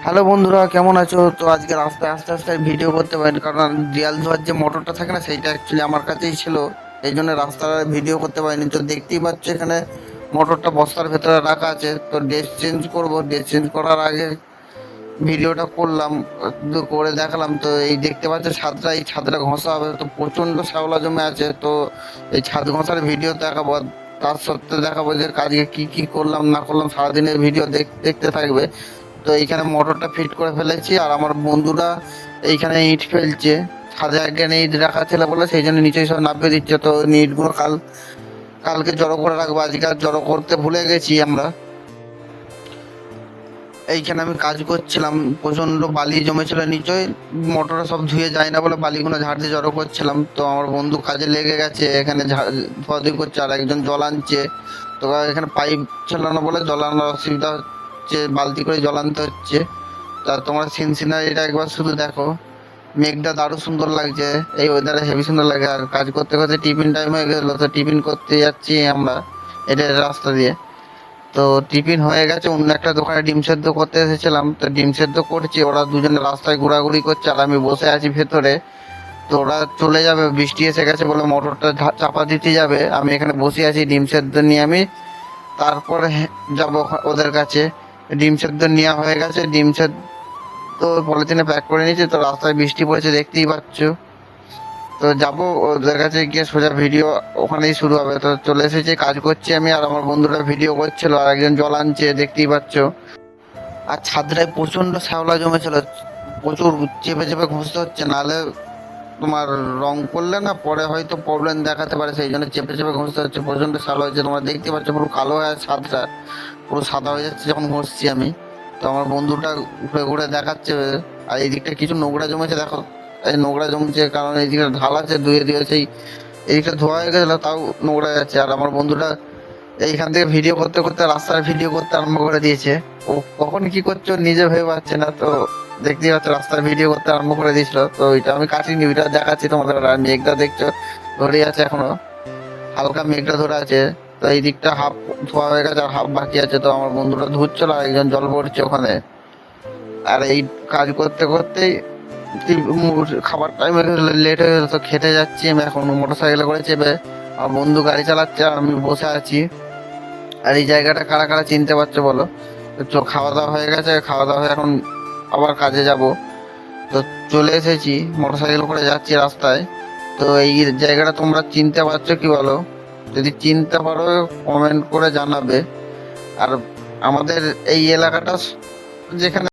Hello বন্ধুরা, কেমন আছো? তো আজকে রাস্তায় আস্তে আস্তে ভিডিও করতে পারেন, কারণ রিয়াল ধোয়ার যে মোটরটা থাকে না, সেইটা অ্যাকচুয়ালি আমার কাছেই ছিল। এই জন্য রাস্তার ভিডিও করতে পারিনি। তো দেখতেই পাচ্ছ এখানে মোটরটা বস্তার ভেতরে রাখা আছে। তো ড্রেস চেঞ্জ করব, ড্রেস চেঞ্জ করার আগে ভিডিওটা করলাম, করে দেখালাম। তো এই দেখতে পাচ্ছ ছাদটা, এই ছাদটা ঘষা হবে। তো প্রচণ্ড শ্যাওলা জমে আছে। তো এই ছাদ ঘষার ভিডিও দেখাবো, আর তার সত্ত্বে দেখাবো যে কাজে কি কি করলাম না করলাম। সারাদিনের ভিডিও দেখতে থাকবে। তো এইখানে মোটরটা ফিট করে ফেলেছি, আর আমার বন্ধুরা এইখানে ইট ফেলছে। ছাদে একখানে ইট রাখা ছিল বলে সেই জন্য নিচেই সব নামিয়ে দিচ্ছে। তো ইটগুলো কালকে জড়ো করে রাখবো, আজকে আর জড়ো করতে ভুলে গেছি আমরা। এইখানে আমি কাজ করছিলাম, প্রচণ্ড বালি জমেছিল নিচে। মোটরে সব ধুয়ে যায় না বলে বালিগুলো ঝাড় দিয়ে জড়ো করছিলাম। তো আমার বন্ধু কাজে লেগে গেছে, এখানে ধোয়াধুয়ি করছে, আর একজন জল আনছে। তো এখানে পাইপ ছিল না বলে জল আনার অসুবিধা হচ্ছে, বালতি করে জল আনতে হচ্ছে। তা তোমরা সিনারিটা একবার শুধু দেখো, মেঘটা দারুণ সুন্দর লাগছে, এই ওয়েদারে হেভি সুন্দর লাগে। আর কাজ করতে করতে টিফিন টাইম হয়ে গেলো, তো টিফিন করতে যাচ্ছি আমরা এটা রাস্তা দিয়ে। তো টিফিন হয়ে গেছে, অন্য একটা দোকানে ডিম সেদ্ধ করতে এসেছিলাম। তো ডিম সেদ্ধ করছি, ওরা দুজনে রাস্তায় ঘোরাঘুরি করছে, আর আমি বসে আছি ভেতরে। তো ওরা চলে যাবে, বৃষ্টি এসে গেছে বলে মোটরটা চাপা দিতে যাবে। আমি এখানে বসে আছি ডিম সেদ্ধ নিয়ে। আমি তারপরে যাব ওদের কাছে। ডিম সেদ্ধ নেওয়া হয়ে গেছে, ডিম সেদ্ধ পলিথিনে প্যাক করে নিয়েছি। তো রাস্তায় বৃষ্টি পড়েছে, দেখতেই পাচ্ছ। তো যাব ওদের কাছে গিয়ে সোজা ভিডিও ওখানেই শুরু হবে। তো চলে এসেছি, কাজ করছি আমি, আর আমার বন্ধুরা ভিডিও করছিল, আর একজন জল আনছে, দেখতেই পাচ্ছ। আর ছাদটায় প্রচণ্ড শ্যাওলা জমেছিল, প্রচুর চেপে চেপে ঘষতে হচ্ছে, নাহলে তোমার রং করলে না পরে হয়তো প্রবলেম দেখাতে পারে। সেই জন্য চেপে চেপে ঘষতে হচ্ছে, প্রচণ্ড শ্যাওলা হয়েছে। তোমরা দেখতে পাচ্ছ পুরো কালো হয়ে ছাদটা পুরো সাদা হয়ে যাচ্ছে যখন ঘষছি আমি। তো আমার বন্ধুটা ঘুরে ঘুরে দেখাচ্ছে। আর এই দিকটা কিছু নোংরা জমেছে, দেখো। এই নোংরা জমছে কারণ এই দিকটা ঢাল আছে, ধুয়ে দিয়ে সেই এইদিকটা ধোয়া হয়ে গেছিলো, তাও নোংরা যাচ্ছে। আর আমার বন্ধুটা এইখান থেকে ভিডিও করতে করতে রাস্তার ভিডিও করতে আরম্ভ করে দিয়েছে। ও কখন কি করছে ও নিজে ভেবে পাচ্ছে না। তো দেখতেই পাচ্ছ রাস্তার ভিডিও করতে আরম্ভ করে দিয়েছিল। তো ওইটা আমি কাটিনি, ওইটা দেখাচ্ছি তোমাদের। আর মেঘটা দেখছো ধরে আছে এখনো, হালকা মেঘটা ধরে আছে। তো এই দিকটা হাফ ধোয়া হয়ে গেছে, আর হাফ বাকি আছে। তো আমার বন্ধুরা ধুচ্ছিল, আর একজন জল পড়ছে ওখানে। আর এই কাজ করতে করতেই খাবার টাইমে লেট হয়ে গেলো। তো খেতে যাচ্ছি আমি এখন মোটর সাইকেলে করে চেপে। আমার বন্ধু গাড়ি চালাচ্ছে, আর আমি বসে আছি। আর এই জায়গাটা কারা কারা চিনতে পারছো বলো? তো খাওয়া দাওয়া হয়ে গেছে, খাওয়া দাওয়া হয়ে এখন আবার কাজে যাব। তো চলে এসেছি, মোটর সাইকেল করে যাচ্ছি রাস্তায়। তো এই জায়গাটা তোমরা চিনতে পারছো কি বলো? যদি চিনতে পারো কমেন্ট করে জানাবে। আর আমাদের এই এলাকাটা যেখানে